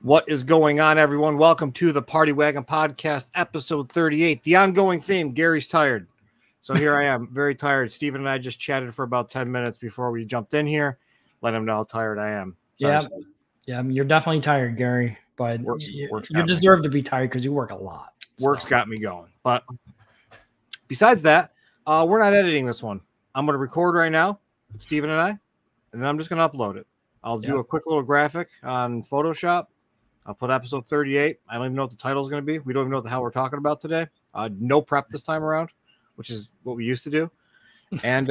What is going on, everyone? Welcome to the Party Wagon Podcast, episode 38. The ongoing theme, Gary's tired. So here I am, very tired. Steven and I just chatted for about 10 minutes before we jumped in here. Let him know how tired I am. Sorry, yeah, you're definitely tired, Gary, but you deserve to be tired because you work a lot. Work's got me going. But besides that, we're not editing this one. I'm going to record right now, Steven and I, and then I'm just going to upload it. I'll do a quick little graphic on Photoshop. I'll put episode 38. I don't even know what the title is going to be. We don't even know what the hell we're talking about today. No prep this time around, which is what we used to do. And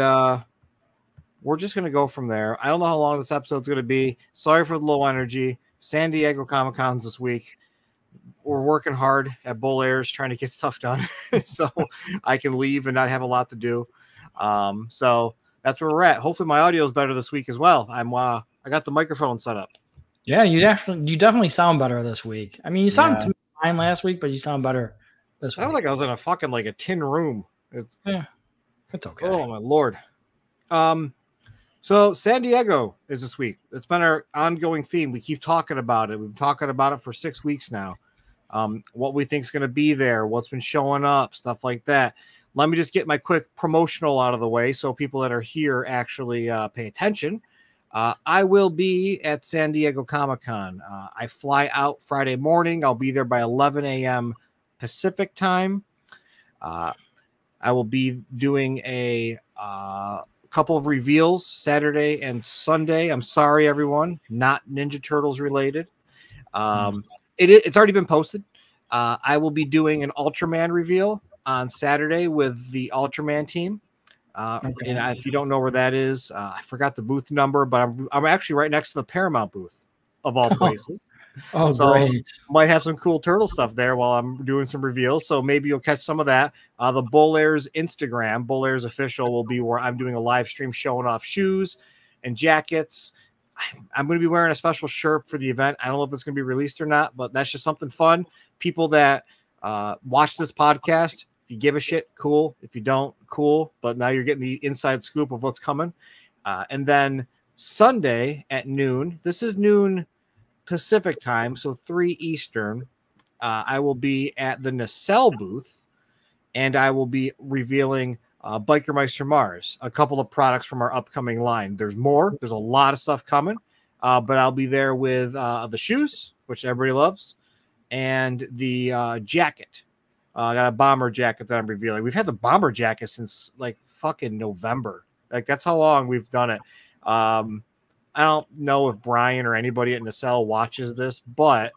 we're just going to go from there. I don't know how long this episode's going to be. Sorry for the low energy. San Diego Comic-Con's this week. We're working hard at Bull Airs trying to get stuff done so I can leave and not have a lot to do. So that's where we're at. Hopefully my audio is better this week as well. I got the microphone set up. Yeah, you definitely sound better this week. I mean, you sounded fine last week, but you sound better this week. Sounded like I was in a fucking a tin room. It's okay. Oh my lord. So San Diego is this week. It's been our ongoing theme. We keep talking about it. We've been talking about it for 6 weeks now. What we think is going to be there, what's been showing up, stuff like that. Let me just get my quick promotional out of the way so people that are here actually pay attention. I will be at San Diego Comic-Con. I fly out Friday morning. I'll be there by 11 a.m. Pacific time. I will be doing a couple of reveals Saturday and Sunday. I'm sorry, everyone, not Ninja Turtles related. It's already been posted. I will be doing an Ultraman reveal on Saturday with the Ultraman team. And if you don't know where that is, I forgot the booth number, but I'm actually right next to the Paramount booth of all places. So great. Might have some cool turtle stuff there while I'm doing some reveals. So maybe you'll catch some of that. The Bull Airs Instagram, Bull Airs Official, will be where I'm doing a live stream showing off shoes and jackets. I'm going to be wearing a special shirt for the event. I don't know if it's going to be released or not, but that's just something fun. People that watch this podcast, if you give a shit, cool. If you don't, cool. But now you're getting the inside scoop of what's coming. And then Sunday at noon, this is noon Pacific time, so 3 Eastern, I will be at the Nacelle booth, and I will be revealing Biker Meister Mars, a couple of products from our upcoming line. There's more. There's a lot of stuff coming, but I'll be there with the shoes, which everybody loves, and the jacket. I got a bomber jacket that I'm revealing. We've had the bomber jacket since fucking November. That's how long we've done it. I don't know if Brian or anybody at Nacelle watches this, but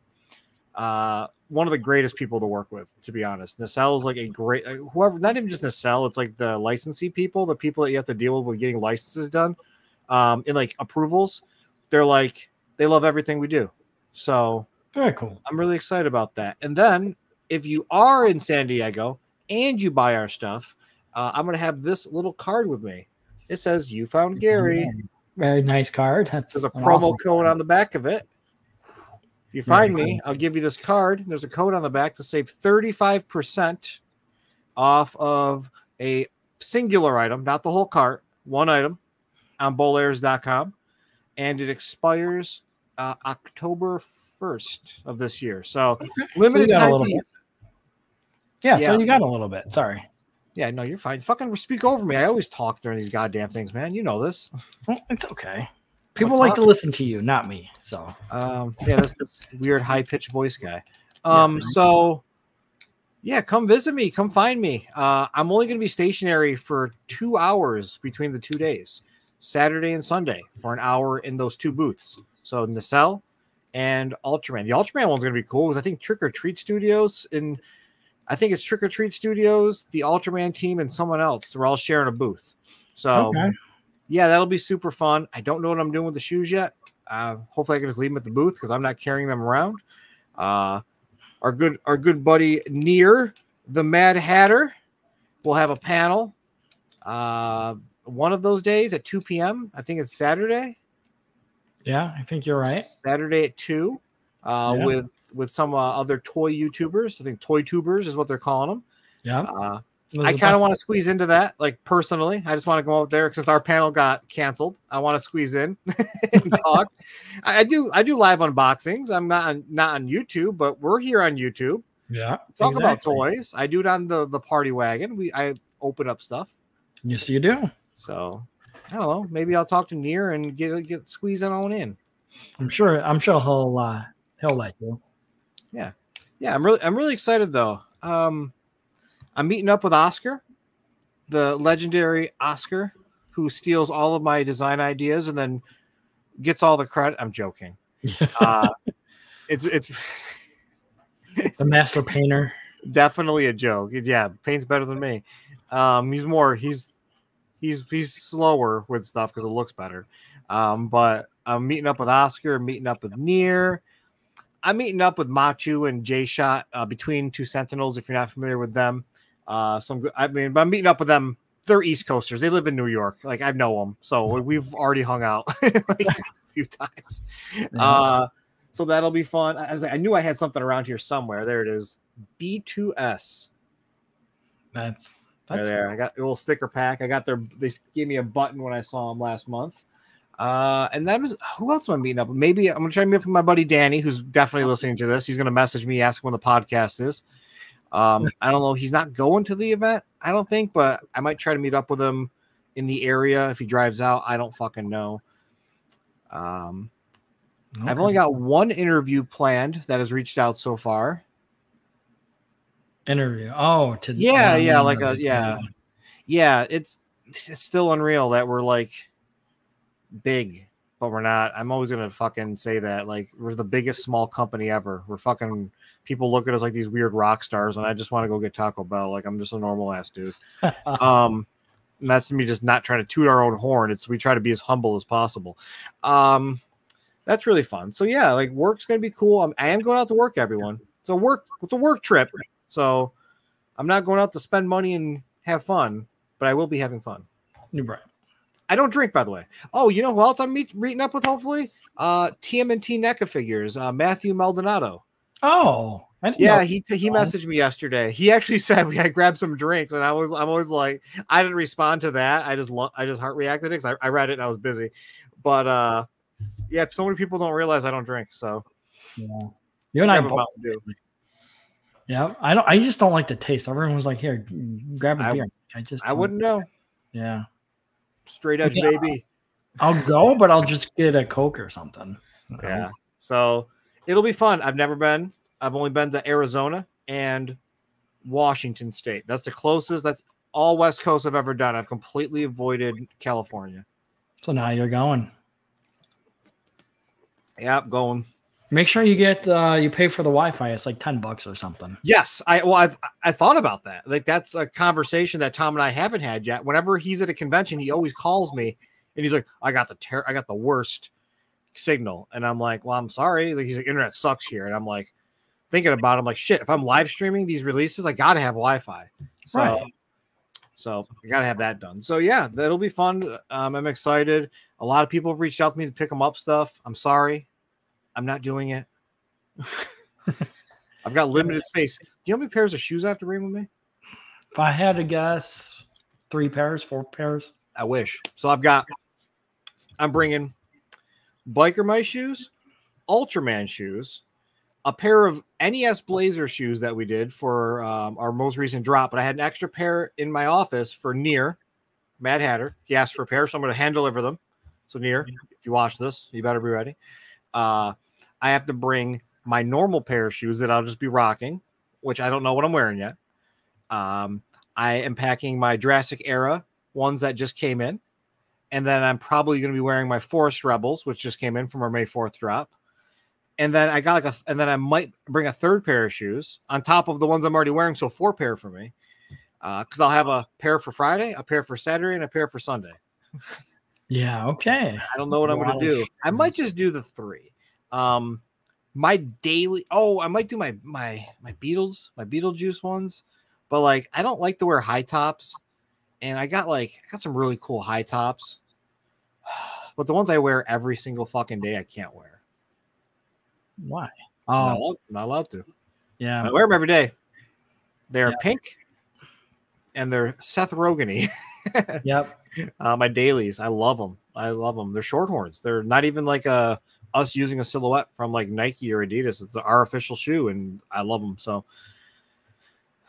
one of the greatest people to work with, to be honest. Nacelle is a great whoever, not even just Nacelle, it's like the licensee people, the people that you have to deal with getting licenses done, in approvals. They love everything we do. So very cool. I'm really excited about that. And then if you are in San Diego and you buy our stuff, I'm going to have this little card with me. It says, "You found Gary." Very nice card. There's a promo code on the back of it. If you find me, I'll give you this card. There's a code on the back to save 35% off of a singular item, not the whole cart, one item on bullairs.com. And it expires October 1st of this year. So limited time. So you got a little bit. Sorry. Yeah, no, you're fine. Fucking speak over me. I always talk during these goddamn things, man. You know this. It's okay. People like to listen to you, not me. So, this weird high-pitched voice guy. So, come visit me. Come find me. I'm only going to be stationary for 2 hours between the 2 days, Saturday and Sunday, for an hour in those 2 booths. So, Nacelle and Ultraman. The Ultraman one's going to be cool because I think Trick or Treat Studios it's Trick or Treat Studios, the Ultraman team, and someone else. We're all sharing a booth. So, that'll be super fun. I don't know what I'm doing with the shoes yet. Hopefully, I can just leave them at the booth because I'm not carrying them around. Our good buddy Near, the Mad Hatter, will have a panel one of those days at 2 p.m. I think it's Saturday. Yeah, I think you're right. Saturday at 2 with some other toy YouTubers. I think Toy Tubers is what they're calling them. Yeah. I kind of want to squeeze into that, like personally. I just want to go out there since our panel got canceled. I want to squeeze in and talk. I do live unboxings. I'm not on YouTube, but we're here on YouTube. Yeah, talk about toys. I do it on the Party Wagon. I open up stuff. Yes, you do. So I don't know. Maybe I'll talk to Near and get squeezing on in. I'm sure he'll let you. Yeah. I'm really excited though. I'm meeting up with Oscar, the legendary Oscar, who steals all of my design ideas and then gets all the credit. I'm joking. It's the master painter. Definitely a joke. Yeah, paints better than me. He's slower with stuff because it looks better. But I'm meeting up with Oscar, meeting up with Near. I'm meeting up with Machu and J-Shot between Two Sentinels, if you're not familiar with them. But I'm meeting up with them. They're East Coasters. They live in New York. Like, I know them. So we've already hung out like a few times. Yeah. So that'll be fun. I knew I had something around here somewhere. There it is. B2S. That's there. I got a little sticker pack. They gave me a button when I saw them last month. And that was, who else am I meeting up with? Maybe I'm going to try to meet up with my buddy Danny, who's definitely listening to this. He's going to message me, ask when the podcast is. I don't know. He's not going to the event, I don't think, but I might try to meet up with him in the area if he drives out. I don't fucking know. Okay. I've only got one interview planned that has reached out so far. Interview. Oh, it's still unreal that we're like big, but we're not. I'm always gonna fucking say that. Like, we're the biggest small company ever. We're fucking, people look at us like these weird rock stars, and I just want to go get Taco Bell. Like, I'm just a normal ass dude. And that's me just not trying to toot our own horn. We try to be as humble as possible. That's really fun. So yeah, like, work's gonna be cool. I am going out to work, everyone. It's a work trip. So I'm not going out to spend money and have fun, but I will be having fun. You're right. I don't drink, by the way. Oh, you know who else I'm meeting up with, hopefully? TMNT NECA figures, Matthew Maldonado. Oh, yeah, he messaged me yesterday. He actually said we had grabbed some drinks, and I'm always like, I didn't respond to that. I just heart reacted because I read it and I was busy. But yeah, so many people don't realize I don't drink. So yeah, you and I both do. Yeah, I just don't like the taste. Everyone was like, "Here, grab a beer." I wouldn't know. Yeah, straight edge, baby. I'll go, but I'll just get a Coke or something. Yeah. So it'll be fun. I've never been. I've only been to Arizona and Washington State. That's the closest. That's all West Coast I've ever done. I've completely avoided California. So now you're going. Yep, going. Make sure you get you pay for the Wi-Fi. It's like $10 or something. Yes, I thought about that. Like, that's a conversation that Tom and I haven't had yet. Whenever he's at a convention, he always calls me and he's like, I got the worst signal. And I'm like, well, I'm sorry. Like, he's like, internet sucks here. And I'm like, thinking about it, I'm like, shit, if I'm live streaming these releases, I gotta have Wi-Fi. So I gotta have that done. So yeah, that'll be fun. I'm excited. A lot of people have reached out to me to pick them up stuff. I'm sorry, I'm not doing it. I've got limited space. Do you know how many pairs of shoes I have to bring with me? If I had to guess, 3 pairs, 4 pairs. I wish. So I'm bringing Biker Mice shoes, Ultraman shoes, a pair of NES Blazer shoes that we did for our most recent drop, but I had an extra pair in my office for Near, Mad Hatter. He asked for a pair, so I'm going to hand deliver them. So Near, if you watch this, you better be ready. I have to bring my normal pair of shoes that I'll just be rocking, which I don't know what I'm wearing yet. I am packing my Jurassic Era ones that just came in, and then I'm probably going to be wearing my Forest Rebels, which just came in from our May 4th drop. And then I might bring a 3rd pair of shoes on top of the ones I'm already wearing, so 4 pair for me. Because I'll have a pair for Friday, a pair for Saturday, and a pair for Sunday. Yeah, okay. I don't know what I'm going to do. I might just do the 3. My daily. Oh, I might do my Beetlejuice ones, but like, I don't like to wear high tops, and I got some really cool high tops, but the ones I wear every single fucking day I can't wear. Why? Oh, not allowed to. Yeah, I wear them every day. They're pink, and they're Seth Rogen-y. Yep. My dailies, I love them. I love them. They're Shorthorns. They're not even like us using a silhouette from like Nike or Adidas. It's our official shoe, and I love them. So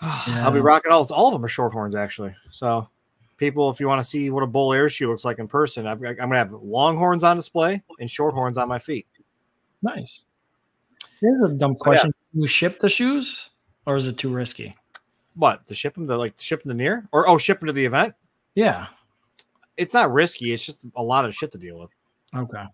I'll be rocking all of them are Shorthorns actually. So people, if you want to see what a Bull Air shoe looks like in person, I'm gonna have Longhorns on display and Shorthorns on my feet. Nice. Here's a dumb question: yeah. You ship the shoes, or is it too risky? What, to ship them to ship them to near, or ship them to the event? Yeah, it's not risky. It's just a lot of shit to deal with. Okay.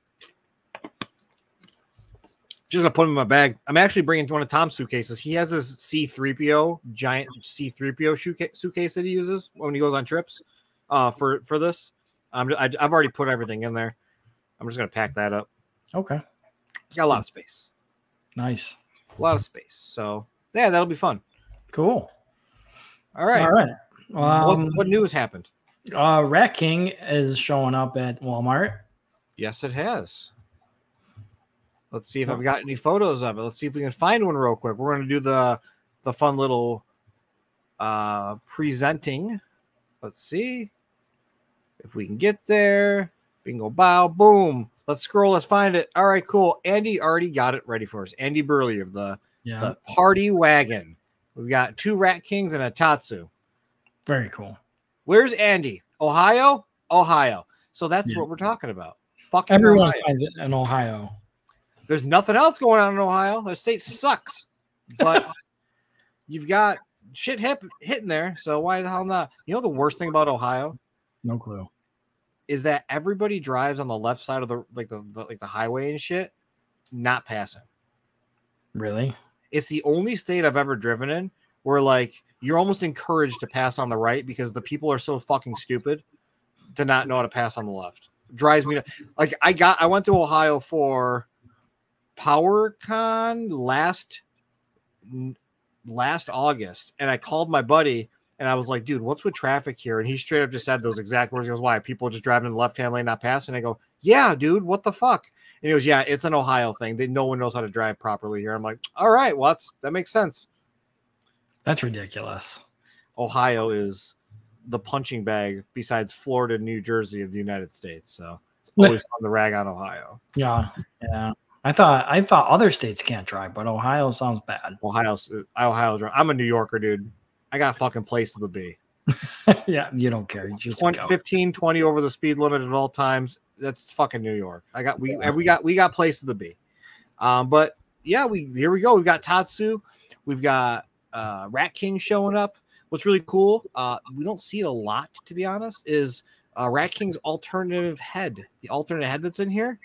Just gonna put them in my bag. I'm actually bringing one of Tom's suitcases. He has his C-3PO giant C-3PO suitcase that he uses when he goes on trips. For this, I've already put everything in there. I'm just gonna pack that up. Okay. Got a lot of space. Nice. A lot of space. So yeah, that'll be fun. Cool. All right. All right. What news happened? Rat King is showing up at Walmart. Yes, it has. Let's see if I've got any photos of it. Let's see if we can find one real quick. We're going to do the fun little presenting. Let's see if we can get there. Bingo, bow, boom. Let's scroll. Let's find it. All right, cool. Andy already got it ready for us. Andy Burley of the Party Wagon. We've got 2 Rat Kings and a Tatsu. Very cool. Where's Andy? Ohio? Ohio. So that's what we're talking about. Fucking everyone Ohio. finds it in Ohio. There's nothing else going on in Ohio. The state sucks. But you've got shit hitting there. So why the hell not? You know the worst thing about Ohio? No clue. Is that everybody drives on the left side of the highway and shit, not passing. Really? It's the only state I've ever driven in where like you're almost encouraged to pass on the right because the people are so fucking stupid to not know how to pass on the left. Drives me to like I went to Ohio for PowerCon last August, and I called my buddy and I was like, dude, what's with traffic here? And he straight up just said those exact words. He goes, why? People just driving in the left-hand lane, not passing. I go, yeah, dude, what the fuck? And he goes, yeah, it's an Ohio thing. No one knows how to drive properly here. I'm like, all right, well, that makes sense. That's ridiculous. Ohio is the punching bag besides Florida and New Jersey of the United States. So it's always fun to rag on Ohio. Yeah. I thought other states can't drive, but Ohio sounds bad. Ohio's. I'm a New Yorker, dude. I got fucking places to be. Yeah, you don't care. You just 15, 20 over the speed limit at all times. That's fucking New York. We got places to be. But yeah, here we go. We've got Tatsu. We've got Rat King showing up. What's really cool, we don't see it a lot, to be honest, is Rat King's alternative head. The alternate head that's in here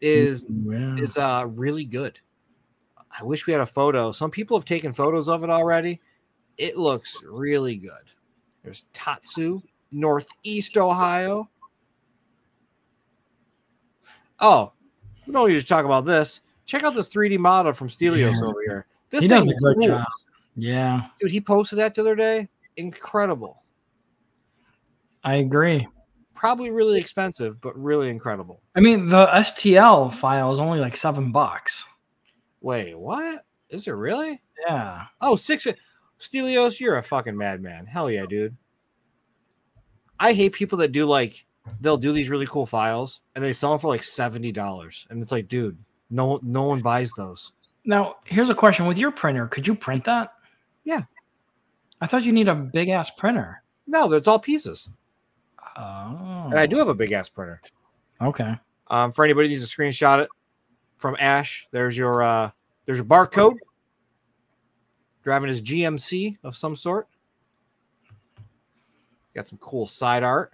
is really good. I wish we had a photo. Some people have taken photos of it already. It looks really good. There's Tatsu, Northeast Ohio. Oh, we don't need to talk about this. Check out this 3D model from Stelios over here. This he does a good job. Yeah. Dude, he posted that the other day. Incredible. I agree. Probably really expensive, but really incredible. I mean, the STL file is only like $7. Wait, what? Is it really? Yeah. Oh, Stelios, you're a fucking madman. Hell yeah, dude. I hate people that they'll do these really cool files and they sell them for like $70. And it's like, dude, no one buys those. Now, here's a question. With your printer, could you print that? Yeah. I thought you need a big ass printer. No, it's all pieces. Oh. And I do have a big ass printer. Okay. For anybody who needs to screenshot it from Ash, there's your barcode. Driving his GMC of some sort. Got some cool side art.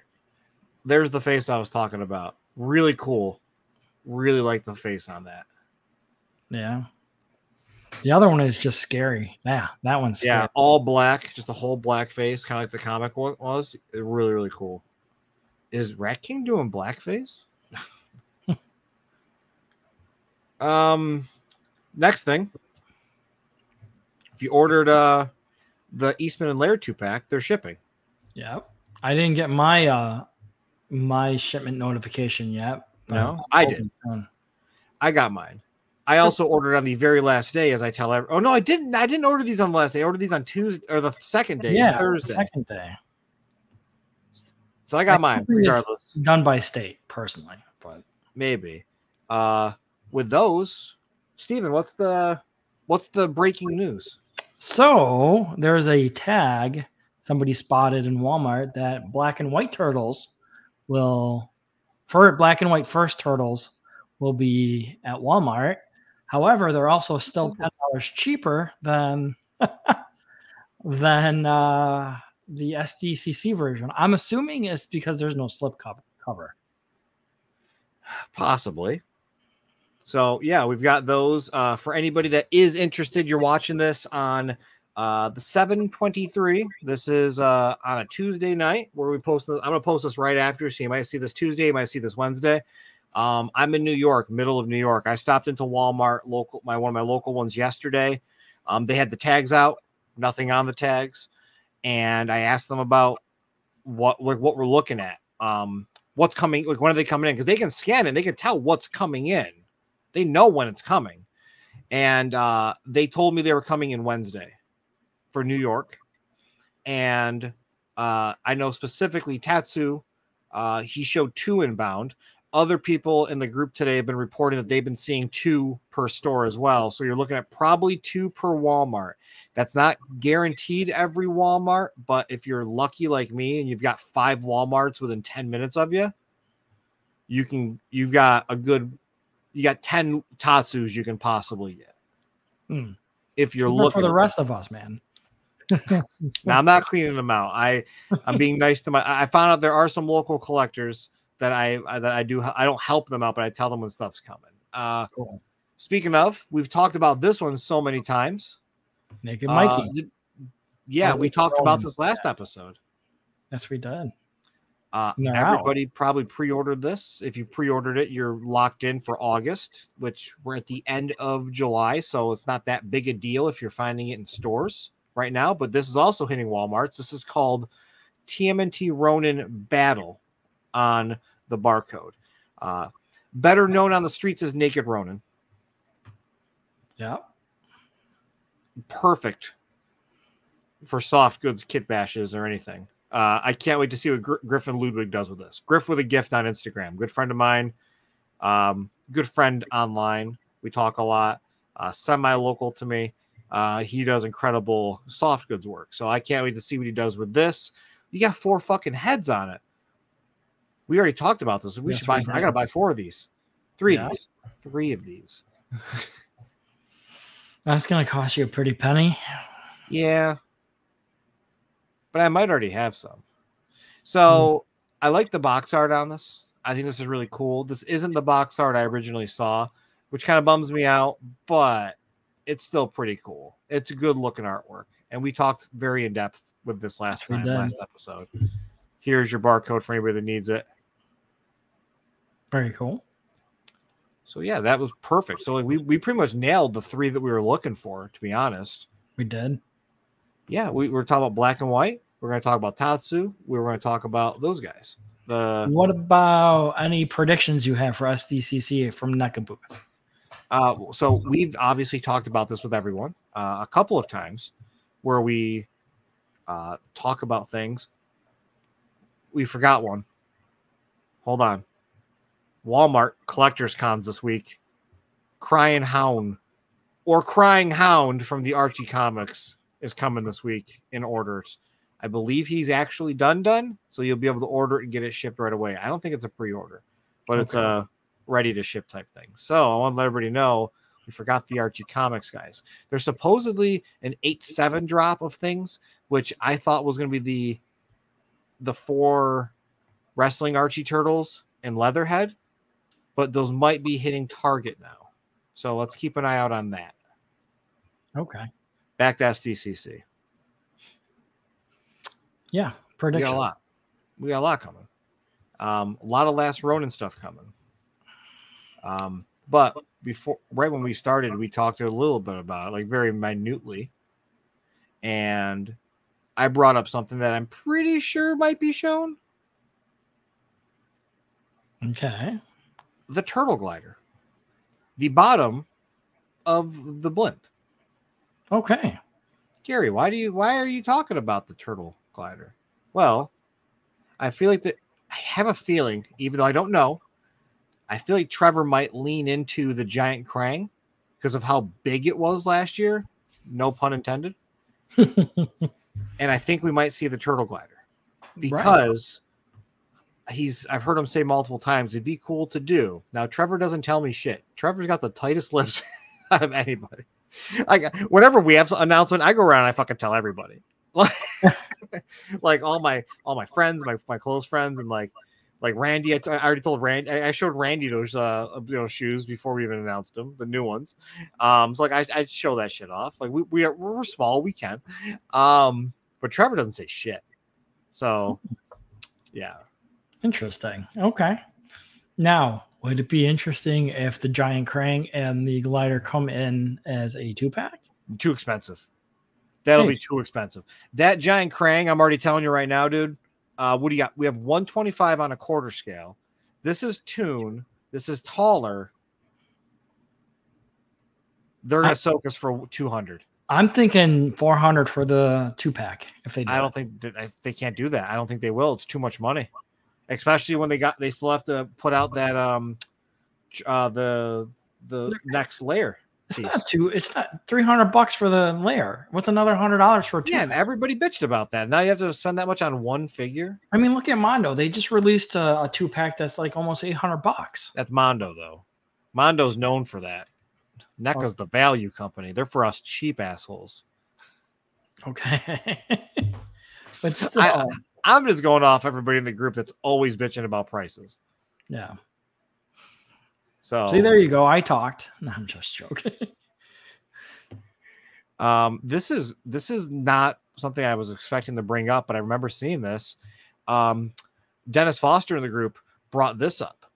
There's the face I was talking about. Really cool. Really like the face on that. Yeah. The other one is just scary. Yeah, that one's scary. Yeah, all black, just a whole black face, kind of like the comic was. Really, really cool. Is Rat King doing blackface? Next thing. If you ordered the Eastman and Laird 2-pack, they're shipping. Yeah. I didn't get my my shipment notification yet. No, I did. I got mine. I also ordered on the very last day, as I tell everyone. Oh no, I didn't. I didn't order these on the last day. I ordered these on Tuesday or the second day, Thursday. Second day. So I got mine regardless. Done by state, personally, but maybe. With those, Steven, what's the breaking news? So there's a tag somebody spotted in Walmart that black and white turtles black and white first turtles will be at Walmart. However, they're also still $10 cheaper than the SDCC version. I'm assuming it's because there's no slip cover. Possibly. So yeah, we've got those. For anybody that is interested, you're watching this on the 7/23. This is on a Tuesday night where we post this. I'm gonna post this right after, so you might see this Tuesday, you might see this Wednesday. I'm in New York, middle of New York. I stopped into Walmart, one of my local ones yesterday. They had the tags out, nothing on the tags, and I asked them about what we're looking at. What's coming? Like, when are they coming in? Because they can scan it, they can tell what's coming in. They know when it's coming. And they told me they were coming in Wednesday for New York. And I know specifically Tatsu, he showed 2 inbound. Other people in the group today have been reporting that they've been seeing 2 per store as well. So you're looking at probably 2 per Walmart. That's not guaranteed every Walmart, but if you're lucky like me and you've got 5 Walmarts within 10 minutes of you, you've got 10 Tatsus you can possibly get. If you're looking for the rest of us, man. Now I'm not cleaning them out. I'm being nice to I found out there are some local collectors that I don't help them out, but I tell them when stuff's coming. Cool. Speaking of, we've talked about this one so many times. Naked Mikey. We talked about this last episode. Yes, we did. Everybody probably pre-ordered this. If you pre-ordered it, you're locked in for August, which we're at the end of July, so it's not that big a deal if you're finding it in stores right now. But this is also hitting Walmarts. This is called TMNT Ronin Battle on the barcode. Better known on the streets as Naked Ronin. Yeah. Perfect for soft goods kit bashes or anything. I can't wait to see what Griffin Ludwig does with this. Griff with a gift on Instagram. Good friend of mine. Good friend online. We talk a lot. Semi-local to me. He does incredible soft goods work. So I can't wait to see what he does with this. You got 4 fucking heads on it. We already talked about this. We should buy. I gotta buy 4 of these. 3 of these. 3 of these. That's gonna cost you a pretty penny. Yeah. But I might already have some. So I like the box art on this. I think this is really cool. This isn't the box art I originally saw, which kind of bums me out, but it's still pretty cool. It's a good looking artwork. And we talked very in depth with this last episode. Here's your barcode for anybody that needs it. Very cool. So yeah, that was perfect. So we pretty much nailed the 3 that we were looking for, to be honest. We did. Yeah, we were talking about black and white. We're going to talk about Tatsu. We were going to talk about those guys. What about any predictions you have for SDCC from NECA booth? So we've obviously talked about this with everyone a couple of times where we talk about things. We forgot one. Hold on. Walmart Collectors Cons this week. Crying Hound from the Archie Comics is coming this week in orders. I believe he's actually done, so you'll be able to order it and get it shipped right away. I don't think it's a pre-order, but it's a ready to ship type thing. So I want to let everybody know we forgot the Archie Comics guys. There's supposedly an 8/7 drop of things, which I thought was going to be the 4 wrestling Archie Turtles and Leatherhead, but those might be hitting Target now. So let's keep an eye out on that. Okay. Back to SDCC. Yeah, prediction. We got a lot coming. A lot of Last Ronin stuff coming. But right when we started, we talked a little bit about it, like very minutely. And I brought up something that I'm pretty sure might be shown. Okay. The Turtle Glider. The bottom of the blimp. Okay. Gary, why are you talking about the turtle glider? Well, I feel like I have a feeling, even though I don't know, I feel like Trevor might lean into the giant Krang because of how big it was last year. No pun intended. And I think we might see the turtle glider because I've heard him say multiple times, it'd be cool to do. Now, Trevor doesn't tell me shit. Trevor's got the tightest lips out of anybody. Like, whenever we have an announcement, I go around and I fucking tell everybody. Like all my friends, my close friends, and like Randy. I already told Randy. I showed Randy those shoes before we even announced them, the new ones. So like I show that shit off. Like we're small, we can. But Trevor doesn't say shit. So yeah. Interesting. Okay. Now, would it be interesting if the giant Krang and the glider come in as a 2-pack? Too expensive. That'll be too expensive. That giant Krang, I'm already telling you right now, dude. What do you got? We have 125 on a quarter scale. This is Toon. This is taller. They're going to soak us for 200. I'm thinking 400 for the 2-pack. If they do. I don't think they can't do that. I don't think they will. It's too much money, especially when they still have to put out that the next layer. It's not $300 for the layer. What's another $100 for a 2-pack? Yeah, and everybody bitched about that. Now you have to spend that much on one figure. I mean, look at Mondo. They just released a 2-pack that's like almost $800. That's Mondo, though. Mondo's known for that. NECA's the value company. They're for us cheap assholes. Okay. But still, I'm just going off everybody in the group that's always bitching about prices. Yeah. So see, there you go. I talked. No, I'm just joking. This is not something I was expecting to bring up, but I remember seeing this. Dennis Foster in the group brought this up.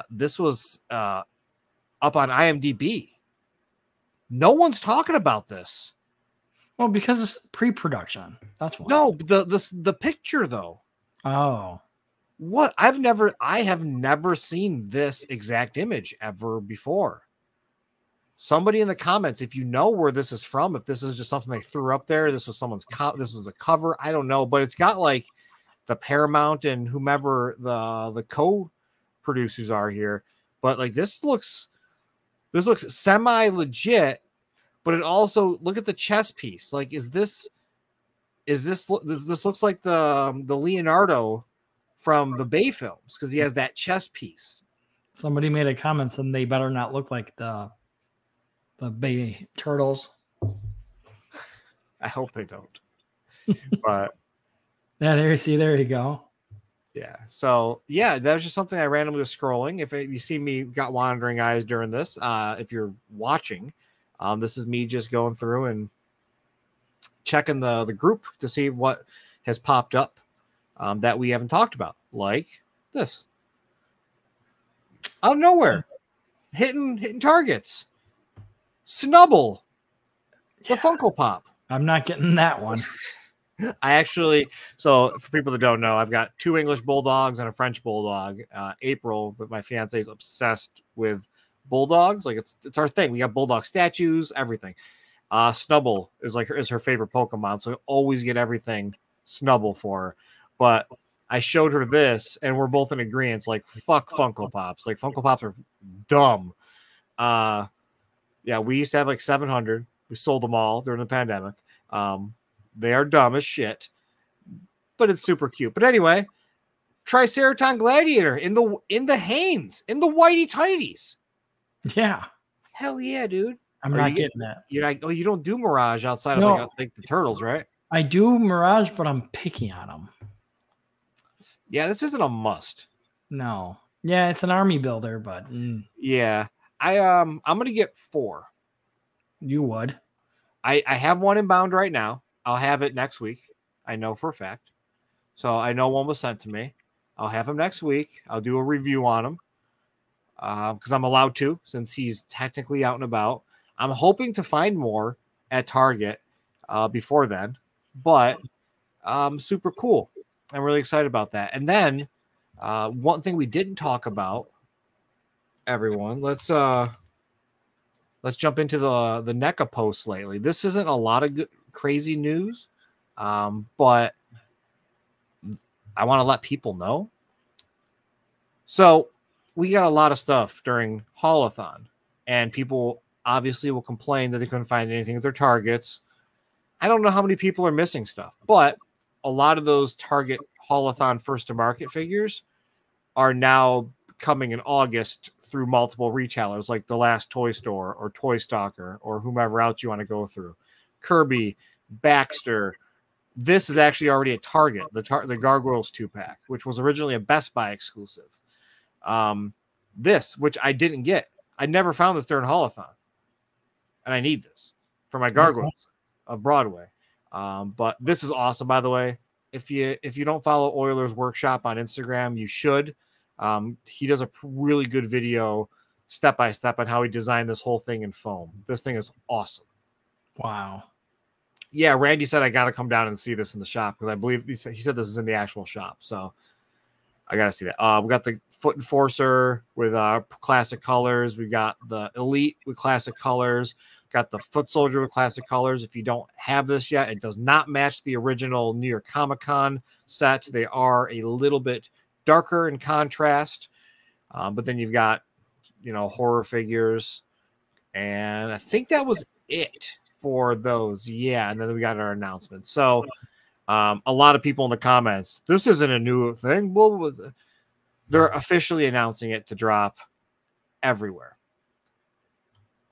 This was up on IMDb. No one's talking about this. Well, because it's pre-production. That's why. No, the picture though. Oh. What? I have never seen this exact image ever before. Somebody in the comments, if you know where this is from, if this is just something they threw up there, this was this was a cover, I don't know, but it's got like the Paramount and whomever the co-producers are here, but like this looks semi legit, but it also, look at the chess piece. Like, this looks like the Leonardo from the Bay films because he has that chess piece. Somebody made a comment saying they better not look like the Bay turtles. I hope they don't. But yeah, there you go. Yeah. So yeah, that was just something I randomly was scrolling. If you see me got wandering eyes during this, if you're watching, this is me just going through and checking the group to see what has popped up that we haven't talked about, like this out of nowhere, hitting targets. Snubble, the Funko Pop. I'm not getting that one. So for people that don't know, I've got 2 English bulldogs and a French bulldog. April, my fiance, is obsessed with bulldogs. Like it's our thing. We got bulldog statues, everything. Snubble is her favorite Pokemon, so I always get everything Snubble for her. But I showed her this, and we're both in agreement. Like, fuck Funko Pops. Like, Funko Pops are dumb. Yeah, we used to have like 700. We sold them all during the pandemic. They are dumb as shit, but it's super cute. But anyway, Triceraton Gladiator in the Hanes, in the whitey tighties. Yeah. Hell yeah, dude. I'm not getting that. You're like, oh, you don't do Mirage outside of like the Turtles, right? I do Mirage, but I'm picky on them. Yeah, this isn't a must. No. Yeah, it's an army builder, but yeah. I'm gonna get 4. You would. I have one inbound right now. I'll have it next week. I know for a fact. So I know one was sent to me. I'll have him next week. I'll do a review on him because I'm allowed to, since he's technically out and about. I'm hoping to find more at Target before then, but super cool. I'm really excited about that. And then one thing we didn't talk about, everyone, let's let's jump into the NECA posts lately. This isn't a lot of crazy news, but I want to let people know. So we got a lot of stuff during Haulathon, and people obviously will complain that they couldn't find anything at their Targets. I don't know how many people are missing stuff, but a lot of those Target Haulathon first to market figures are now coming in August through multiple retailers like The Last Toy Store or Toy Stalker or whomever else you want to go through. Kirby, Baxter. This is actually already a Target, the Gargoyles 2-pack, which was originally a Best Buy exclusive. This, which I didn't get. I never found this during Haulathon. And I need this for my Gargoyles of Broadway. But this is awesome, by the way. If you don't follow Oilers Workshop on Instagram, you should. He does a really good video step by step on how he designed this whole thing in foam. This thing is awesome. Wow. Yeah, Randy said I got to come down and see this in the shop because I believe he said this is in the actual shop. So I got to see that. We got the Foot Enforcer with classic colors. We got the Elite with classic colors. Got the Foot Soldier with classic colors. If you don't have this yet, it does not match the original New York Comic-Con set. They are a little bit darker in contrast. But then you've got, horror figures. And I think that was it for those. Yeah, and then we got our announcement. So a lot of people in the comments, this isn't a new thing. Well, they're officially announcing it to drop everywhere.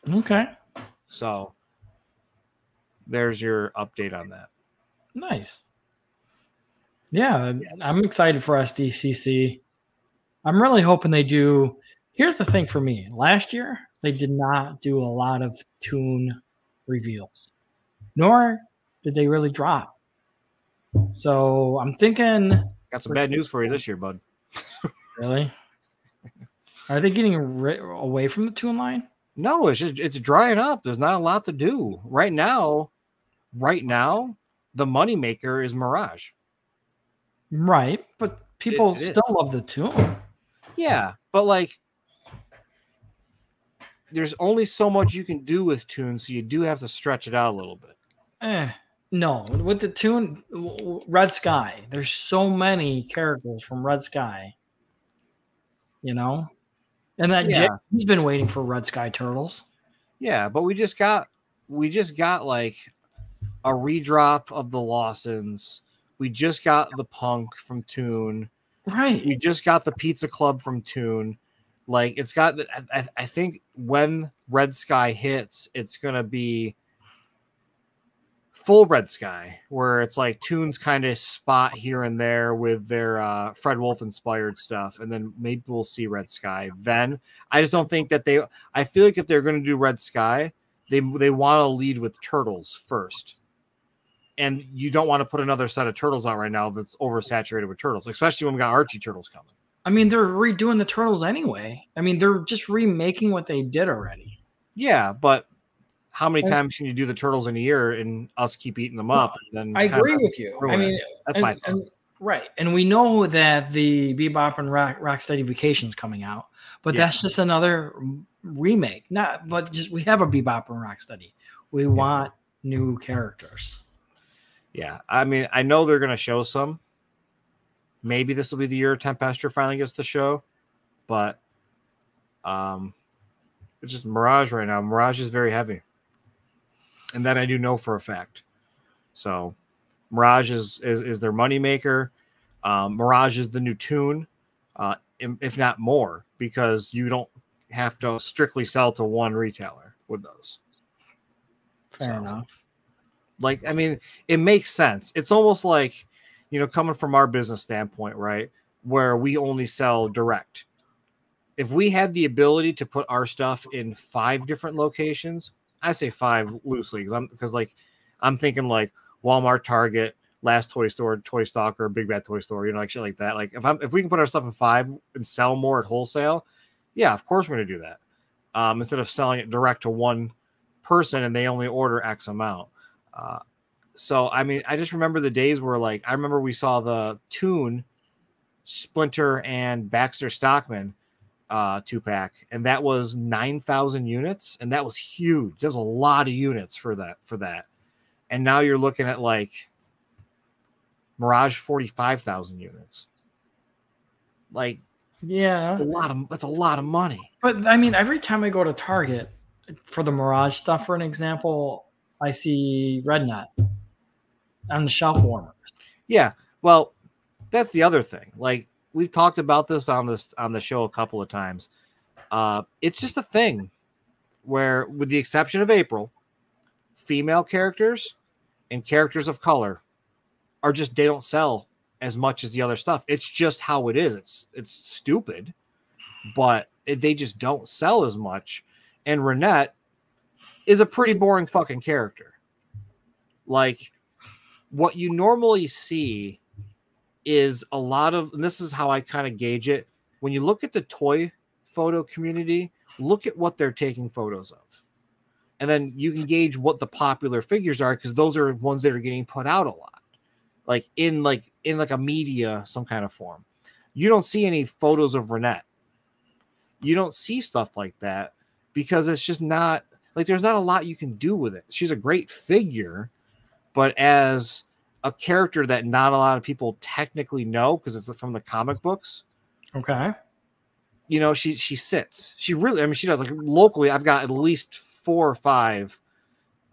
Okay. So there's your update on that. Nice. Yeah, I'm excited for SDCC. I'm really hoping they do. Here's the thing for me. Last year, they did not do a lot of Toon reveals, nor did they really drop. So I'm thinking. Got some bad news for you this year, bud. Really? Are they getting away from the Toon line? No, it's drying up. There's not a lot to do right now. The moneymaker is Mirage. Right, but people still love the Toon. Yeah, but there's only so much you can do with Toon, so you do have to stretch it out a little bit. No, with the Toon, Red Sky, there's so many characters from Red Sky. And that Jay's been waiting for Red Sky Turtles. Yeah, but we just got like a redrop of the Lawsons. We just got the Punk from Toon. Right. We just got the Pizza Club from Toon. It's got. I think when Red Sky hits, it's gonna be full Red Sky, where it's like Toon's kind of spot here and there with their Fred Wolf inspired stuff, and then maybe we'll see Red Sky. Then I just don't think that I feel like if they're going to do Red Sky, they want to lead with Turtles first, and you don't want to put another set of Turtles out right now that's oversaturated with Turtles, especially when we got Archie Turtles coming. I mean, they're redoing the Turtles anyway. I mean, they're just remaking what they did already. Yeah, but how many times can you do the Turtles in a year and us keep eating them up? And then I agree with you. I mean, that's my thought. Right. And we know that the Bebop and Rocksteady Vacation is coming out, but that's just another remake. We have a Bebop and Rocksteady. We want new characters. Yeah. I mean, I know they're going to show some. Maybe this will be the year Tempestor finally gets the show, but it's just Mirage right now. Mirage is very heavy. And that I do know for a fact. So Mirage is their moneymaker. Mirage is the new Toon, if not more, because you don't have to strictly sell to one retailer with those. Fair enough. I mean, it makes sense. It's almost like, coming from our business standpoint, right, where we only sell direct. If we had the ability to put our stuff in 5 different locations, I say 5 loosely because I'm thinking like Walmart, Target, Last Toy Store, Toy Stalker, Big Bad Toy Store, shit like that. Like if we can put our stuff in 5 and sell more at wholesale, yeah, of course we're gonna do that. Instead of selling it direct to one person and they only order X amount. So I mean, I just remember the days where I remember we saw the Toon, Splinter, and Baxter Stockman 2-pack, and that was 9,000 units, and that was huge. There's a lot of units for that. And now you're looking at like Mirage 45,000 units. Like, yeah, that's a lot of money. But I mean, every time I go to Target for the Mirage stuff, for an example, I see RedNet on the shelf warmers. Yeah, well, that's the other thing. Like, we've talked about this on the show a couple of times. It's just a thing where, with the exception of April, female characters and characters of color are just, they don't sell as much as the other stuff. It's just how it is. It's stupid, but they just don't sell as much. And Renette is a pretty boring fucking character. Like, what you normally see is a lot of, and this is how I kind of gauge it. When you look at the toy photo community, look at what they're taking photos of. And then you can gauge what the popular figures are, because those are ones that are getting put out a lot. Like in a media, some kind of form. You don't see any photos of Renette. You don't see stuff like that because it's just not, like, there's not a lot you can do with it. She's a great figure, but as a character that not a lot of people technically know because it's from the comic books. Okay. You know, she sits. She really, I mean, she does. Like, locally, I've got at least 4 or 5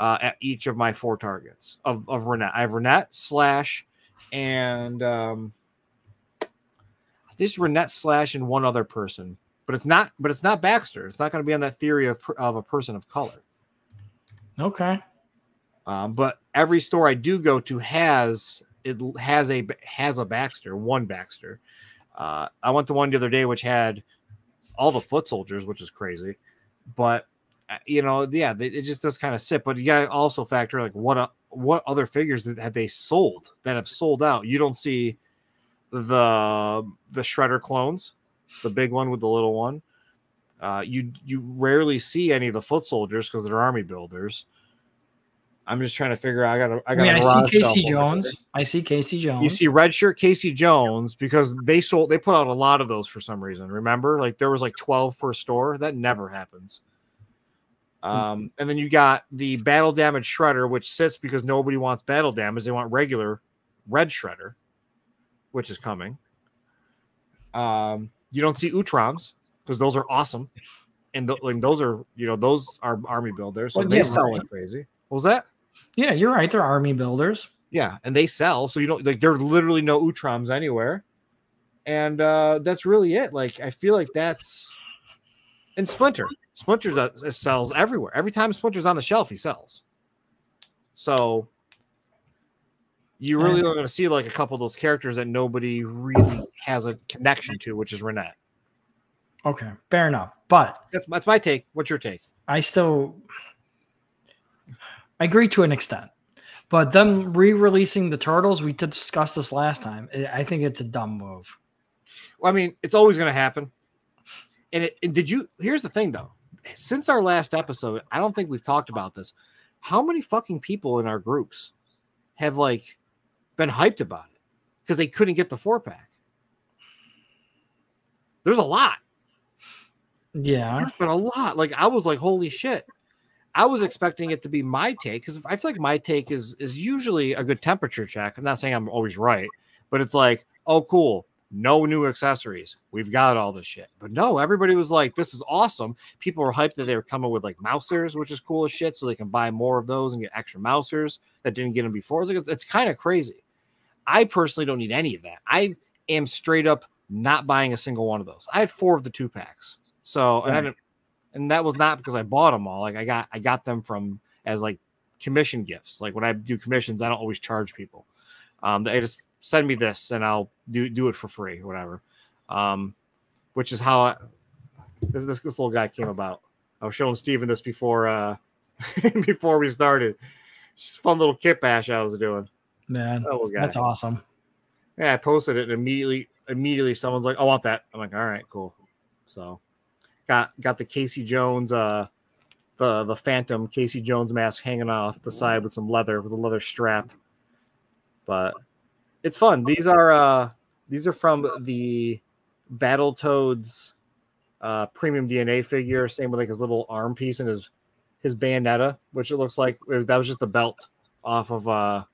at each of my 4 targets of Renette. I have Renette, Slash, and this Renette, Slash, and one other person. But it's not Baxter. It's not going to be on that theory of a person of color. Okay. But every store I do go to has a Baxter, one Baxter. I went to one the other day which had all the foot soldiers, which is crazy. But you know, yeah, it just does kind of sit. But you got to also factor like what other figures have they sold that have sold out. You don't see the Shredder clones, the big one with the little one. You rarely see any of the foot soldiers because they're army builders. I'm just trying to figure out. I see Casey Jones. I see Casey Jones. You see red shirt Casey Jones because they put out a lot of those for some reason. Remember, like there was like 12 per store. That never happens. And then you got the battle damage Shredder, which sits because nobody wants battle damage. They want regular red Shredder, which is coming. You don't see Utrons because those are awesome, and those are those are army builders, so they sell like crazy. What was that? Yeah, you're right. They're army builders. Yeah, and they sell, so you don't like. There are literally no Utrons anywhere, and that's really it. Like I feel like that's and Splinter sells everywhere. Every time Splinter's on the shelf, he sells. So you really are going to see like a couple of those characters that nobody really has a connection to, which is Renette. Okay, fair enough. But that's my take. What's your take? I agree to an extent. But them re-releasing the Turtles, we discussed this last time. I think it's a dumb move. Well, I mean, it's always going to happen. And here's the thing, though. Since our last episode, I don't think we've talked about this. How many fucking people in our groups have, like, been hyped about it because they couldn't get the 4-pack? There's a lot. Yeah. There's been a lot. Like, I was like, holy shit. I was expecting it to be my take because I feel like my take is usually a good temperature check. I'm not saying I'm always right, but it's like, oh, cool. No new accessories. We've got all this shit. But no, everybody was like, this is awesome. People were hyped that they were coming with like mousers, which is cool as shit. So they can buy more of those and get extra mousers that didn't get them before. It's kind of crazy. I personally don't need any of that. I am straight up not buying a single one of those. I had 4 of the 2-packs. So, and that was not because I bought them all. Like I got them from as like commission gifts. Like when I do commissions, I don't always charge people. They just send me this and I'll do it for free or whatever. Which is how this little guy came about. I was showing Steven this before before we started. Just a fun little kit bash I was doing. Man, that's awesome. Yeah, I posted it and immediately someone's like, I want that. I'm like, all right, cool. So got the Casey Jones, the Phantom Casey Jones mask hanging off the side with a leather strap. But it's fun. These are from the Battletoads premium DNA figure. Same with like his little arm piece and his bayonetta, which it looks like that was just the belt off of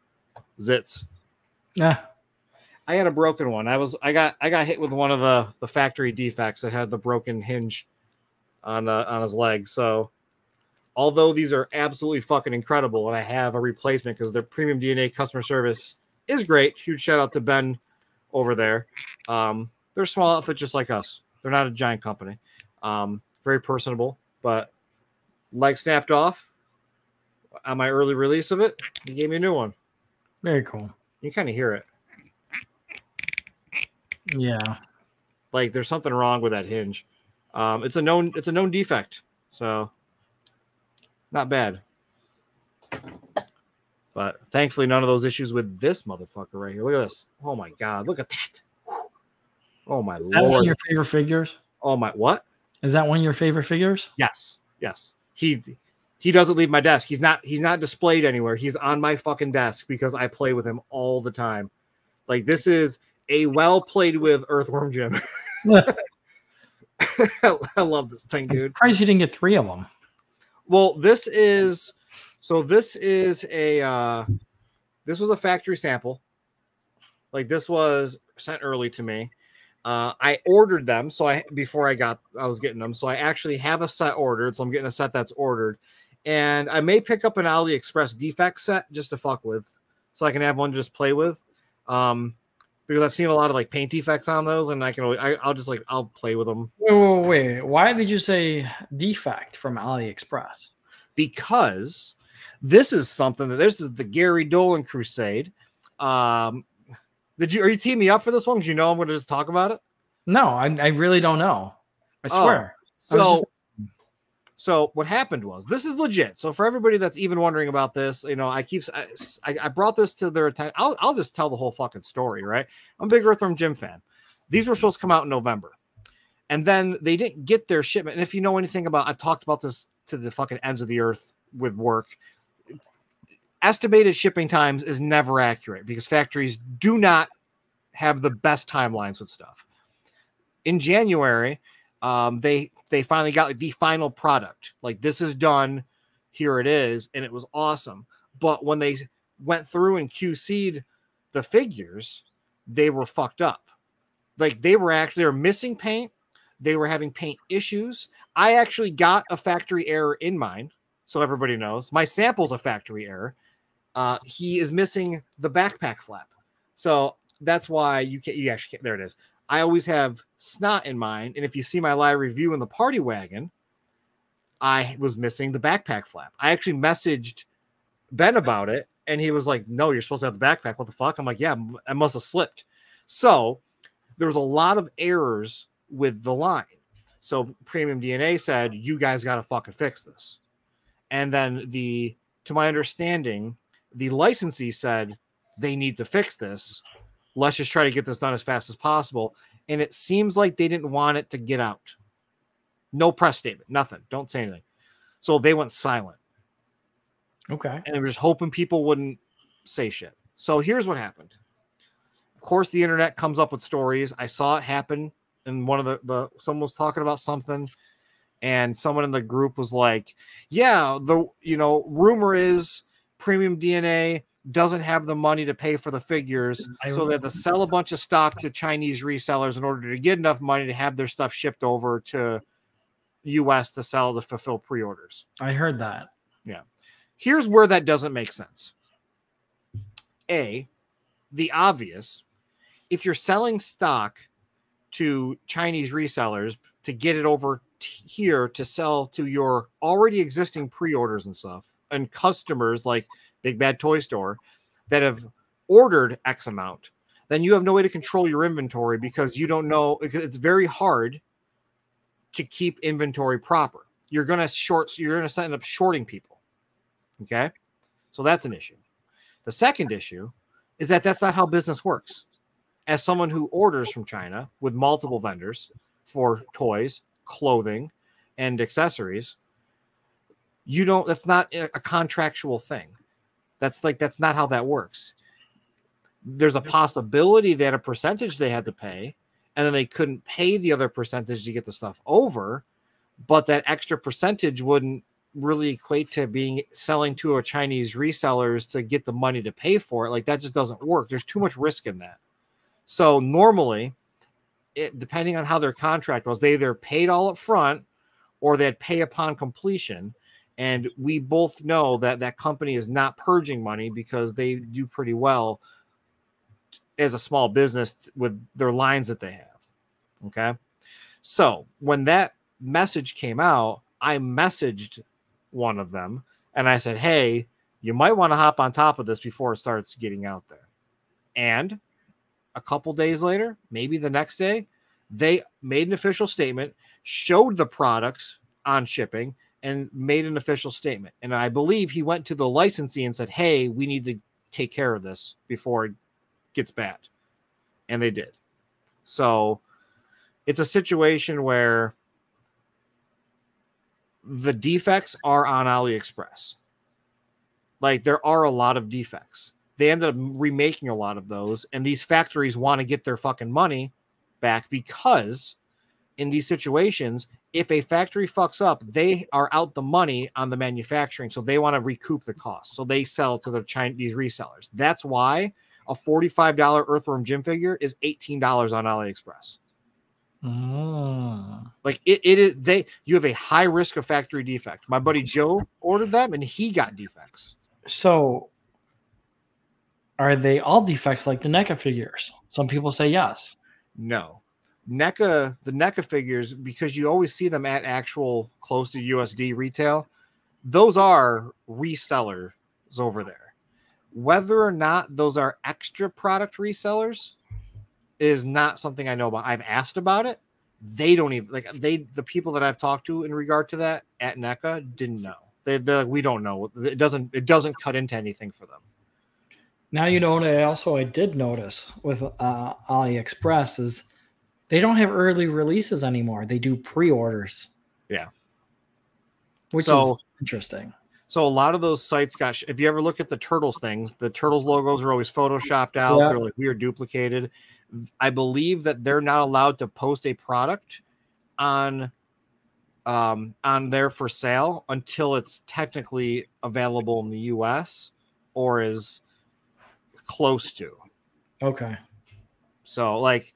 Zitz. Yeah. I had a broken one. I got hit with one of the factory defects that had the broken hinge on his leg. So although these are absolutely fucking incredible, and I have a replacement because their premium DNA customer service is great. Huge shout out to Ben over there. They're a small outfit just like us. They're not a giant company. Very personable, but leg snapped off on my early release of it. He gave me a new one. Very cool. You kind of hear it. Yeah. Like there's something wrong with that hinge. It's a known defect. So not bad. But thankfully none of those issues with this motherfucker right here. Look at this. Oh my god, look at that. Oh my lord. Is that one of your favorite figures? Oh my what? Is that one of your favorite figures? Yes. Yes. He doesn't leave my desk. He's not displayed anywhere. He's on my fucking desk because I play with him all the time. Like this is a well played with Earthworm Jim. I love this thing, dude. I'm surprised you didn't get 3 of them. Well, this was a factory sample. Like this was sent early to me. I ordered them before I was getting them. So I actually have a set ordered. So I'm getting a set that's ordered. And I may pick up an AliExpress defect set just to fuck with, so I can have one to just play with. Because I've seen a lot of like paint defects on those, and I'll play with them. Wait. Why did you say defect from AliExpress? Because this is the Gary Dolan crusade. Are you teaming me up for this one? Because you know I'm going to just talk about it. No, I really don't know. I swear. So what happened was, this is legit. So for everybody that's even wondering about this, you know, I brought this to their attention. I'll just tell the whole fucking story, right? I'm a big Earthworm Jim fan. These were supposed to come out in November, and then they didn't get their shipment. And if you know anything about, I've talked about this to the fucking ends of the earth with work. Estimated shipping times is never accurate because factories do not have the best timelines with stuff. In January, they finally got the final product. Like, this is done, here it is, and it was awesome. But when they went through and QC'd the figures, they were fucked up. Like, they were missing paint. They were having paint issues. I actually got a factory error in mine, so everybody knows. My sample's a factory error. He is missing the backpack flap. So that's why you actually can't. There it is. I always have snot in mine. And if you see my live review in the party wagon, I was missing the backpack flap. I actually messaged Ben about it, and he was like, no, you're supposed to have the backpack. What the fuck? I'm like, yeah, I must have slipped. So there was a lot of errors with the line. So Premium DNA said, you guys got to fucking fix this. And then to my understanding, the licensee said they need to fix this. Let's just try to get this done as fast as possible. And it seems like they didn't want it to get out. No press statement, nothing. Don't say anything. So they went silent. Okay. And they were just hoping people wouldn't say shit. So here's what happened. Of course, the internet comes up with stories. I saw it happen. And one of someone was talking about something. And someone in the group was like, yeah, rumor is Premium DNA doesn't have the money to pay for the figures, so they have to sell a bunch of stock to Chinese resellers in order to get enough money to have their stuff shipped over to US to fulfill pre-orders. I heard that. Yeah. Here's where that doesn't make sense. The obvious, if you're selling stock to Chinese resellers to get it over here to sell to your already existing pre-orders and stuff, and customers like Big Bad Toy Store that have ordered X amount, then you have no way to control your inventory because you don't know. It's very hard to keep inventory proper. You're going to end up shorting people. Okay. So that's an issue. The second issue is that that's not how business works. As someone who orders from China with multiple vendors for toys, clothing, and accessories, that's not a contractual thing. That's not how that works. There's a possibility that a percentage they had to pay, and then they couldn't pay the other percentage to get the stuff over, but that extra percentage wouldn't really equate to selling to a Chinese resellers to get the money to pay for it. Like, that just doesn't work. There's too much risk in that. So normally, depending on how their contract was, they either paid all up front or they'd pay upon completion. And we both know that that company is not purging money because they do pretty well as a small business with their lines that they have. Okay. So when that message came out, I messaged one of them and I said, hey, you might want to hop on top of this before it starts getting out there. And a couple days later, maybe the next day, they made an official statement, showed the products on shipping, and made an official statement. And I believe he went to the licensee and said, hey, we need to take care of this before it gets bad. And they did. So it's a situation where the defects are on AliExpress. Like, there are a lot of defects. They ended up remaking a lot of those, and these factories want to get their fucking money back because in these situations, if a factory fucks up, they are out the money on the manufacturing, so they want to recoup the cost. So they sell to the Chinese resellers. That's why a $45 Earthworm Jim figure is $18 on AliExpress. Like, it is, you have a high risk of factory defect. My buddy Joe ordered them, and he got defects. So are they all defects like the NECA figures? Some people say yes. No. The NECA figures, because you always see them at actual close to USD retail, those are resellers over there. Whether or not those are extra product resellers is not something I know about. I've asked about it. They don't even, like, the people that I've talked to in regard to that at NECA didn't know. They're like, we don't know. It doesn't cut into anything for them. Now, you know what I did notice with AliExpress is they don't have early releases anymore. They do pre-orders. Yeah. Which is interesting. So a lot of those sites if you ever look at the Turtles things, the Turtles logos are always photoshopped out. Yeah. They're like weird duplicated. I believe that they're not allowed to post a product on there for sale until it's technically available in the US or is close to. Okay. So, like,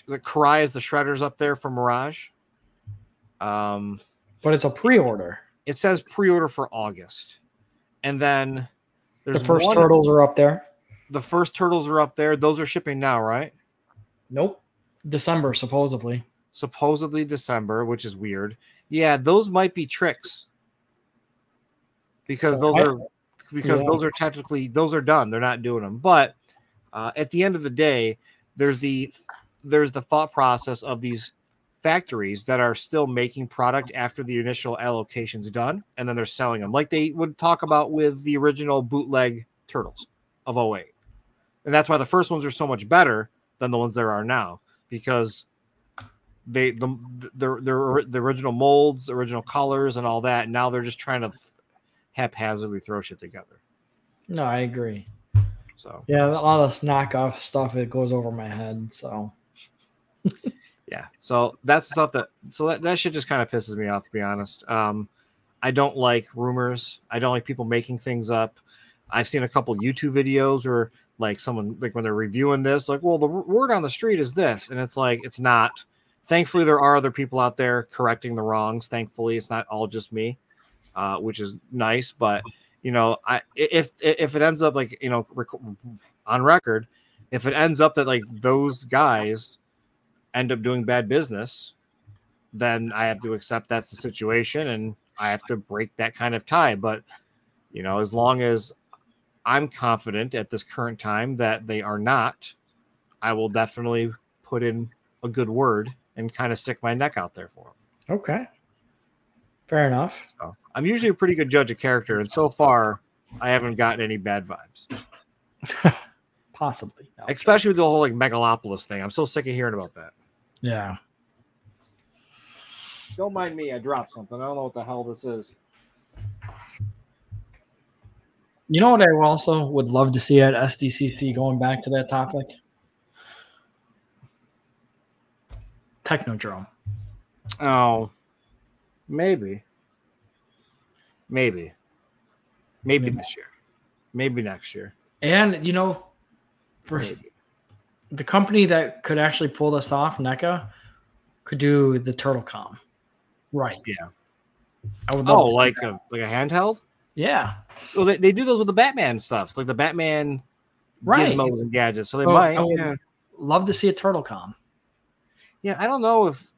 the Karai is the Shredders up there for Mirage. But it's a pre-order. It says pre-order for August. And then there's the first Turtles are up there. The first Turtles are up there. Those are shipping now, right? Nope. December, supposedly. Supposedly December, which is weird. Yeah, those might be tricks. Because those are technically, those are done. They're not doing them. But at the end of the day, there's the thought process of these factories that are still making product after the initial allocation's done, and then they're selling them like they would talk about with the original bootleg Turtles of 08. And that's why the first ones are so much better than the ones there are now, because the original molds, original colors, and all that. And now they're just trying to haphazardly throw shit together. No, I agree. So yeah, a lot of this knockoff stuff, it goes over my head. So yeah, so that's stuff that shit just kind of pisses me off, to be honest. I don't like rumors. I don't like people making things up. I've seen a couple YouTube videos where, like, someone, like, when they're reviewing this, like, well, the word on the street is this, and it's like, it's not. Thankfully, there are other people out there correcting the wrongs. Thankfully, it's not all just me, which is nice. But, you know, if it ends up, like, you know, on record, if it ends up that, like, those guys end up doing bad business, then I have to accept that's the situation, and I have to break that kind of tie. But, you know, as long as I'm confident at this current time that they are not, I will definitely put in a good word and kind of stick my neck out there for them. Okay. Fair enough. So, I'm usually a pretty good judge of character, and so far I haven't gotten any bad vibes. Possibly. No. Especially with the whole, like, Megalopolis thing. I'm so sick of hearing about that. Yeah. Don't mind me. I dropped something. I don't know what the hell this is. You know what I also would love to see at SDCC, going back to that topic? Technodrome. Oh, maybe this year, maybe next year. And for Maybe. the company that could actually pull this off, NECA, could do the TurtleCom. Right. Yeah. I would love to see like that. a handheld. Yeah. Well, they do those with the Batman stuff, like the Batman gizmos and gadgets. So they might. I would love to see a TurtleCom. Yeah, I don't know if.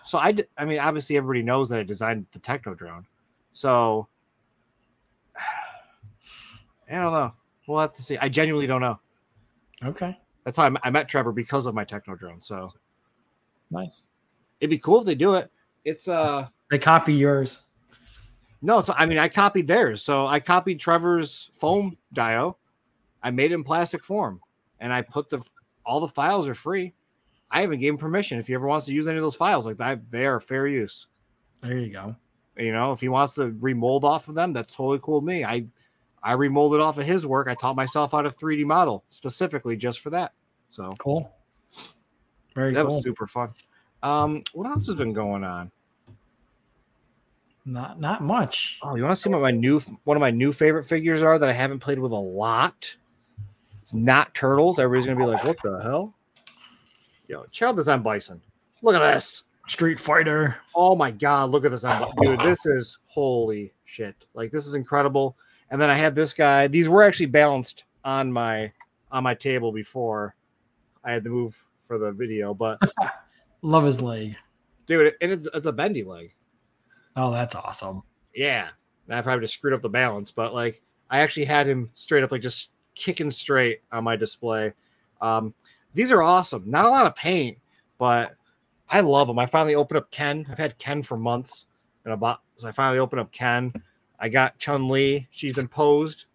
So I mean, obviously everybody knows that I designed the Technodrone. So I don't know. We'll have to see. I genuinely don't know. Okay. That's how I met Trevor, because of my Technodrone. So nice. It'd be cool if they do it. It's they copy yours. No, I mean I copied theirs. So I copied Trevor's foam dio. I made it in plastic form, and I put all the files are free. I even gave him permission if he ever wants to use any of those files like that. They are fair use. There you go. If he wants to remold off of them, that's totally cool with me. I remolded off of his work. I taught myself how to 3D model specifically just for that. So cool. Very that cool. was super fun. What else has been going on? Not much. Oh, you want to see what one of my new favorite figures are that I haven't played with a lot? It's not turtles. Everybody's gonna be like, "What the hell?" Yo, Child Design Bison. Look at this. Street Fighter. Oh my god, look at this, dude! This is holy shit. Like, this is incredible. And then I have this guy. These were actually balanced on my table before I had to move for the video, but love his leg, dude. And it's a bendy leg. Oh, that's awesome. Yeah, and I probably just screwed up the balance, but like I actually had him straight up, like just kicking straight on my display. These are awesome. Not a lot of paint, but I love them. I finally opened up Ken. I've had Ken for months, so I finally opened up Ken. I got Chun-Li. She's been posed.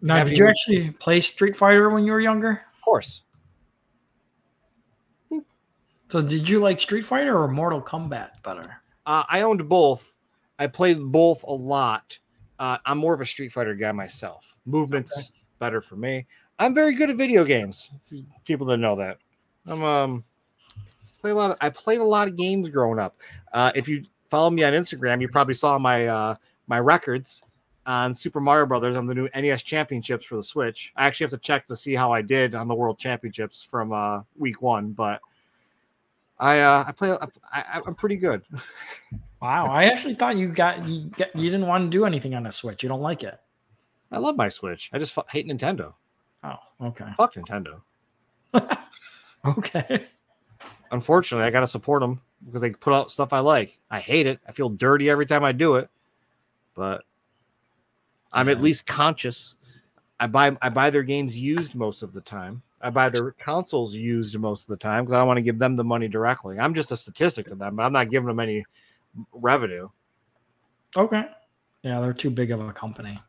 Now, did you actually play Street Fighter when you were younger? Of course. So did you like Street Fighter or Mortal Kombat better? I owned both. I played both a lot. I'm more of a Street Fighter guy myself. Movement's better for me. I'm very good at video games. People that know that. I played a lot of games growing up. If you follow me on Instagram, you probably saw my records on Super Mario Brothers on the new NES Championships for the Switch. I actually have to check to see how I did on the World Championships from week 1, but I'm pretty good. Wow, I actually thought you didn't want to do anything on the Switch. You don't like it. I love my Switch. I just hate Nintendo. Oh, okay. Fuck Nintendo. Okay. Unfortunately, I gotta support them because they put out stuff I like. I hate it. I feel dirty every time I do it, but I'm at least conscious. I buy their games used most of the time. I buy their consoles used most of the time because I don't want to give them the money directly. I'm just a statistic to them, but I'm not giving them any revenue. Okay. Yeah, they're too big of a company.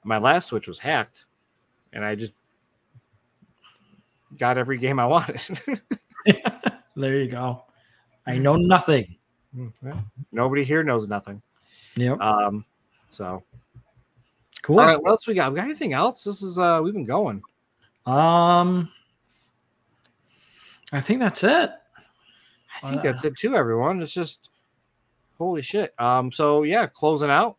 My last Switch was hacked, and I just got every game I wanted. There you go. I know nothing. Nobody here knows nothing. Yep. So cool. All right, what else we got? We got anything else? This is we've been going. I think that's it. I think that's it too, everyone. It's just holy shit. So yeah, closing out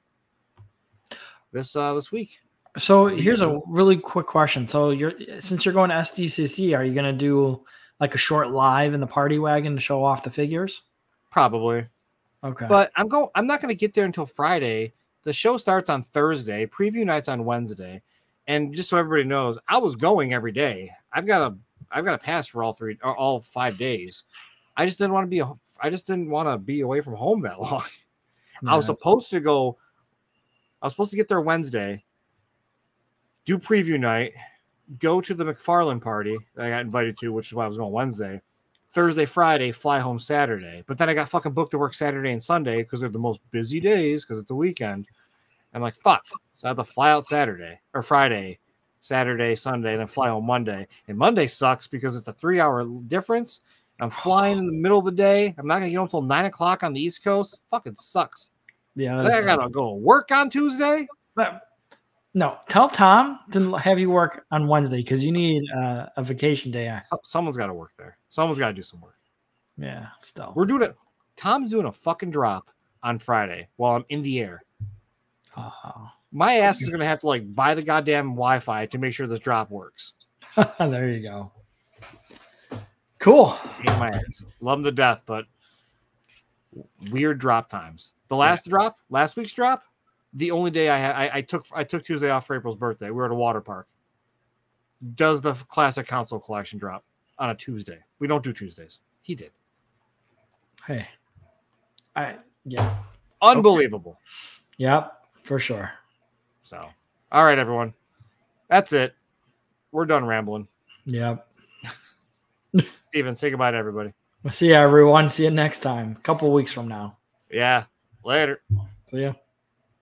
this week. So here's a really quick question. So since you're going to SDCC, are you going to do like a short live in the party wagon to show off the figures? Probably. Okay. But I'm not going to get there until Friday. The show starts on Thursday. Preview night's on Wednesday. And just so everybody knows, I was going every day. I've got a pass for all 5 days. I just didn't want to be away from home that long. Yeah. I was supposed to get there Wednesday, do preview night, go to the McFarlane party that I got invited to, which is why I was going Wednesday. Thursday, Friday, fly home Saturday. But then I got fucking booked to work Saturday and Sunday because they're the most busy days because it's the weekend. I'm like, fuck. So I have to fly out Friday, Saturday, Sunday, then fly home Monday. And Monday sucks because it's a 3-hour difference. I'm flying in the middle of the day. I'm not going to get home until 9 o'clock on the East Coast. It fucking sucks. Yeah. I got to go to work on Tuesday. No, tell Tom to have you work on Wednesday because you need a vacation day. Someone's got to work there. Someone's got to do some work. Yeah, still. We're doing it. Tom's doing a fucking drop on Friday while I'm in the air. My ass is going to have to like buy the goddamn Wi-Fi to make sure this drop works. There you go. Cool. My ass. Love them to death, but weird drop times. The last drop, last week's drop, the only day I took Tuesday off for April's birthday. We were at a water park. Does the classic console collection drop on a Tuesday? We don't do Tuesdays. He did. Hey. Yeah. Unbelievable. Okay. Yep, for sure. So, all right, everyone. That's it. We're done rambling. Yep. Steven, say goodbye to everybody. See you, everyone. See you next time. A couple weeks from now. Yeah. Later. See ya.